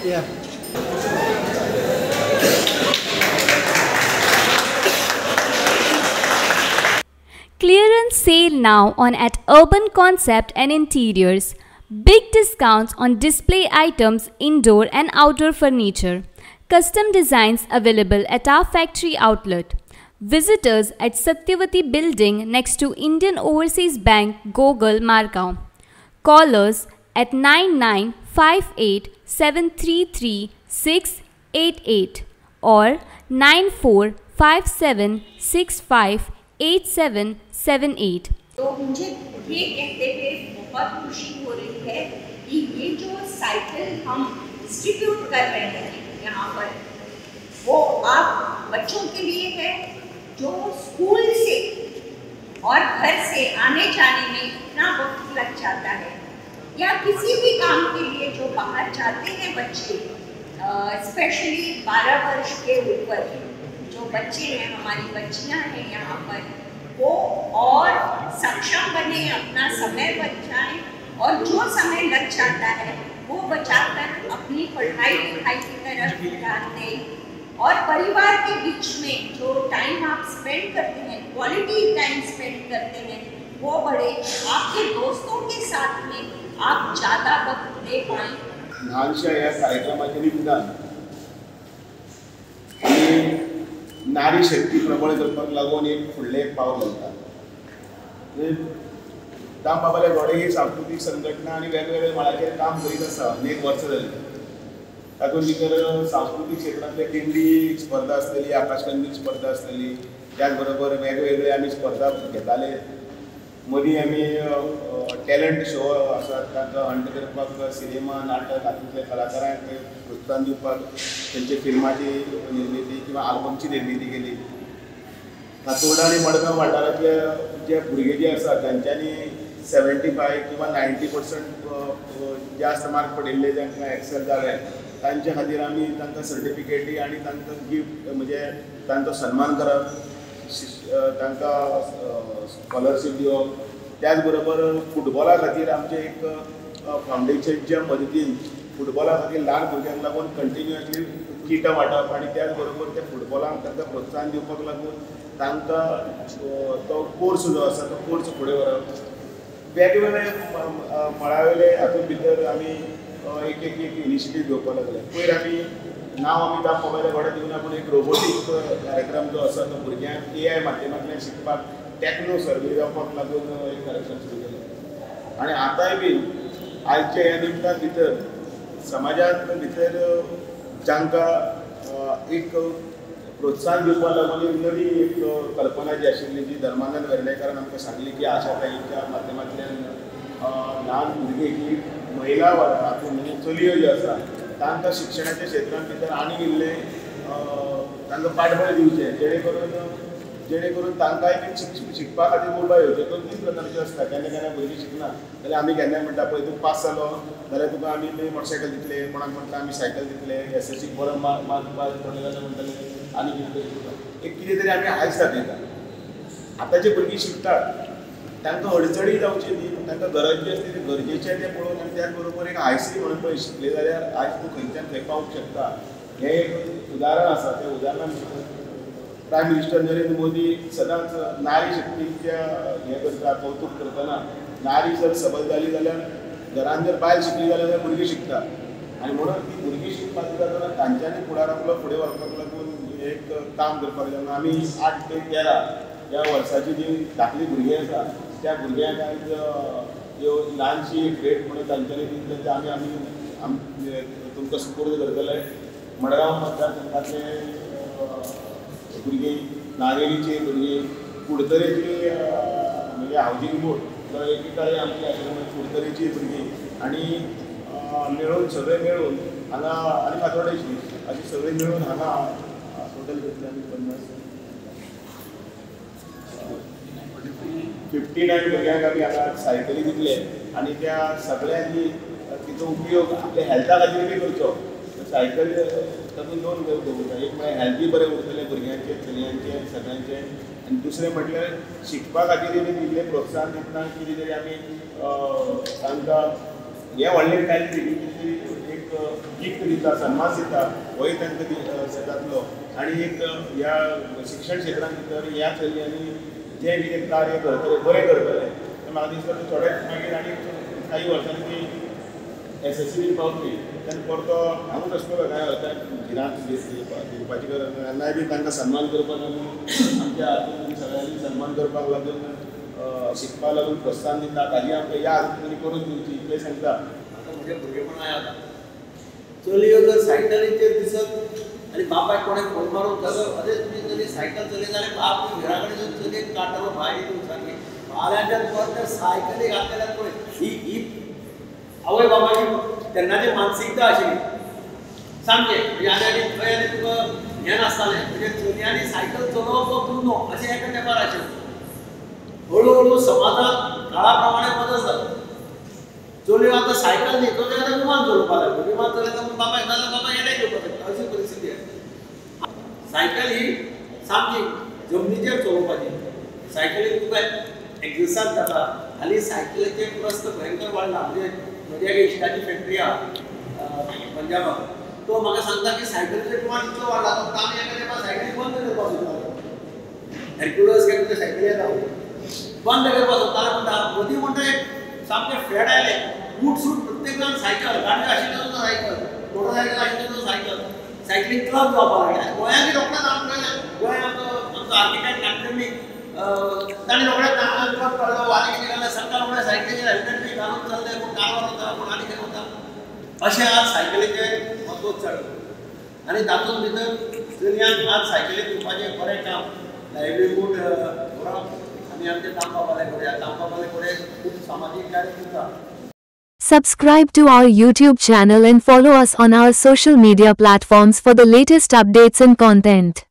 Yeah. Clearance sale now on at Urban Concept and Interiors. Big discounts on display items, indoor and outdoor furniture. Custom designs available at our factory outlet. Visitors at Satyavati Building next to Indian Overseas Bank, Gogol, Margao. Callers at 9958733688 or 9457658778. तो मुझे ये कहते हुए बहुत खुशी हो रही है कि ये जो साइकिल हम डिस्ट्रीब्यूट कर रहे हैं यहाँ पर, वो आप बच्चों के लिए है जो स्कूल से और घर से आने जाने में इतना वक्त लग जाता है, या किसी भी काम के लिए जो बाहर जाते हैं बच्चे, स्पेशली 12 वर्ष के ऊपर जो बच्चे हैं, हमारी बच्चियाँ हैं यहाँ पर, वो और सक्षम बने, अपना समय बचाएं और जो समय लग जाता है वो बचाकर अपनी पढ़ाई लिखाई की तरफ ध्यान दें और परिवार के बीच में जो टाइम आप स्पेंड करते हैं, क्वालिटी टाइम स्पेंड करते हैं, वो बढ़े। आपके दोस्तों के साथ में आप ज़्यादा वक्त दे पाएं। ल्हानशा या कार्यक्रमाचे निमतान नारी शक्ती प्रबळ करपाक लागून एक फुडलें एक पावल घालता। दाम बाबाले घोडे ही सांस्कृतीक संघटना आनी वेगवेगळ्या मळाचेर काम करीत आसा अनेक वर्सां जालीं। तातूंत भितर सांस्कृतीक क्षेत्रांतले दिंडी स्पर्धा आसतली, आकाशकंदील स्पर्धा आसतली, त्याच बरोबर वेगवेगळे आमी स्पर्धा घेताले। मदीं आमी टॅलंट शो आसात तांकां हंट करपाक सिनेमा नाटक हातूंतल्या कलाकारांक प्रोत्साहन दिवपाक तेंचे फिल्माची निर्मिती किंवा आल्बमची निर्मिती केली। तातूंत आनी मडगांव वाठारांतले जे भुरगे जे आसात तांच्यांनी 75 किंवा 90% जास्त मार्क पडिल्ले जांकां एक्सेल जाले तांचे खातीर आमी तांकां सर्टिफिकेटी आनी तांकां गिफ्ट म्हणजे तांचो सन्मान करप, तांकां स्कॉलरशीप दिवप। त्याच बरोबर फुटबॉला खातीर आमचें एक फावंडेशनच्या मदतीन फुटबॉला खातीर ल्हान भुरग्यांक लागून कंटिन्युअसली किटां वांटप आनी त्याच बरोबर त्या फुटबॉलाक तांकां प्रोत्साहन दिवपाक लागून तांकां तो कोर्स जो आसा तो कोर्स फुडें व्हरप। वेगवेगळे मळावेले हातूंत भितर आमी एक इनिशिएटीव घेवपाक लागले। पयर आमी नांव आमी दा मोबायला घोडे दिवना, पूण एक रोबोटीक कार्यक्रम जो आसा तो भुरग्यांक AI माध्यमांतल्यान शिकपाक टॅक्नो सर्वे जावपाक लागून एक कार्यक्रम सुरू केलो। आनी आतांय बीन आयच्या ह्या निमतान भितर समाजांत भितर जांकां एक प्रोत्साहन दिवपाक लागून एक नवी एक कल्पना जी आशिल्ली जी धर्मानंद वेर्णेकारान आमकां सांगली की आशाताईंच्या माध्यमांतल्यान ल्हान भुरगे की महिला हातूंत म्हणजे चलयो ज्यो आसा तांकां शिक्षणाच्या क्षेत्रांत भितर आनी इल्लें तांकां पाठबळ दिवचें, जेणे करून तांकांय बी शिकपा खातीर मुरबा येवच्यो। दोन तीन प्रकारच्यो आसता। केन्ना केन्ना भुरगीं शिकना जाल्यार आमी केन्नाय म्हणटा पळय तूं पास जालो जाल्यार तुका आमी मोटरसायकल दितले, कोणाक म्हणटा आमी सायकल दितले, SSCक बरो मार्क पडले जाल्यार म्हणटले आनी कितें तरी एक कितें तरी आमी आयज दाखयता। आतांचे भुरगीं शिकतात तांकां अडचणी जावची न्ही, तांकां गरज जी आसता ती गरजेचें तें पळोवन आनी त्याच बरोबर एक हायसी म्हणून पळय शिकले जाल्यार आयज तूं खंयच्यान खंय पावूंक शकता हें एक उदाहरण आसा। त्या उदाहरणान प्रायम मिनिस्टर नरेंद्र मोदी सदांच नारी शक्तीच्या हें करता, कौतुक करतना नारी जर सबल जाली जाल्यार घरान जर बायल शिकली जाल्यार भुरगीं शिकता आनी म्हणून ती भुरगीं शिकपाक जाता तांच्यांनी फुडार आपलो फुडें व्हरपाक लागून एक काम करपाक जाय। आमी 8 ते 13 ह्या वर्साची जी धाकली भुरगीं आसा त्या भुरग्यांक आयज ह्यो ल्हानशी भेट म्हणून तांच्यांनी दिली आमी तुमकां सुपूर्द करतले। मडगांव मतदारसंघातले भुरगीं, नागेलीची भुरगीं, कुडतरेची म्हणजे हावजींग बोर्ड तो एकेकाळी आमची आशिल्ली कुडतरेची भुरगीं आनी मेळून सगळे मेळून हांगा आनी फातोर्डेची अशी सगळीं मेळून हांगा टोटल घेतले आमी 59 भुरग्यांक आमी हांगा सायकली दितले आनी त्या सगळ्यांनी तिचो उपयोग आपल्या हेल्था खातीर बी करचो। सायकल तातूंत दोन दवरता, एक म्हळ्यार हेल्थी बरें उरतलें भुरग्यांचें, चलयांचें, सगळ्यांचें, आनी दुसरें म्हटल्यार शिकपा खातीर बी इल्लें प्रोत्साहन दितना कितें तरी आमी तांकां हें व्हडलें टायम दिली एक गिफ्ट दिता सन्मान दिता होय तांकां जातलो आनी एक ह्या शिक्षण क्षेत्रांत भितर ह्या चलयांनी जें कितें कार्य करतले बरें करतले म्हाका दिसता थोडे मागीर आनी काही वर्सांनी ती SSC पावतली तेन्ना परतो हांवूच आसतलो काय भिरांत दिवपाची गरज ना केन्नाय बी तांकां सन्मान करपाक लागून आमच्या हातूंत सगळ्यांनी सन्मान करपाक लागून शिकपाक लागून प्रोत्साहन दिता ताजी आमकां याद करून दिवची इतलें सांगता. आतां म्हज्या भुरगेपणा येता चलयो जर सायकलीचेर दिसत आनी बापायक कोणें फोन मारून जालो अरे तुमी जरी सायकल चलयता जाल्यार बाप घरा कडेन जर चलयेक काडटलो भायर येवन सारकी फाल्यांच्यान परत सायकलीक घातलेल्यार पळय ही आवय बापाची तेन्नाची मानसिकता आशिल्ली सामकें म्हणजे आनी खंय आनी तुका हें नासतालें म्हणजे चलयांनी सायकल चलोवप हो गुन्हो अशें एका तेंपार आशिल्लें. हळू हळू समाजांत काळा प्रमाणे बदल जालो. चलयो आतां सायकल न्ही चलयो आतां विमान चलोवपाक लागल्यो. विमान चलयता पूण बापायक नाजाल्यार बापायक येडे घेवपाक लागता अशी परिस्थिती आसा. सायकल ही सामकी जमनीचेर चलोवपाची. सायकलीक तुका एक्सरसायज जाता. हालीं सायकलीचे प्रस्त भयंकर वाडला. म्हणजे म्हजी एक इश्टाची फॅक्टरी आहा पंजाबाक. तो म्हाका सांगता की सायकलीचें प्रमाण इतलो वाडला तो आमी एका तेंपार सायकली बंद करपाक सोदताले. हॅरक्युलस घेवन सायकली येता बंद करपाक सोदताले म्हणटा मदीं म्हणटा एक सामकें फेड आयलें. बूट सूट प्रत्येक जाण सायकल गाडयो आशिल्ल्यो सुद्दां सायकल मोटरसायकल आशिल्ल्यो सुद्दां सायकल सायकलींग क्लब जावपाक लागले. गोंयांनी रोखडेंच आमकां गोंयांत आमचो आर्किटेक्ट नाट्यमी ताणें रोखडेंच नाटक क्लब काडलो आनी कितें जालें सरकार म्हणलें सायकलीचेर हेल्मेट बी घालून चल्ले पूण कारवार वता पूण आनी कितें वता अशें आज सायकलीचें म्हत्व चड आनी तातूंत भितर चलयांक आज सायकलीक दिवपाचें बरें काम लायव्हलीहूड व्हरप आनी आमचे तांबाबाले कडेन तांबाबाले कडेन खूब सामाजीक कार्य करता. Subscribe to our YouTube channel and follow us on our social media platforms for the latest updates and content.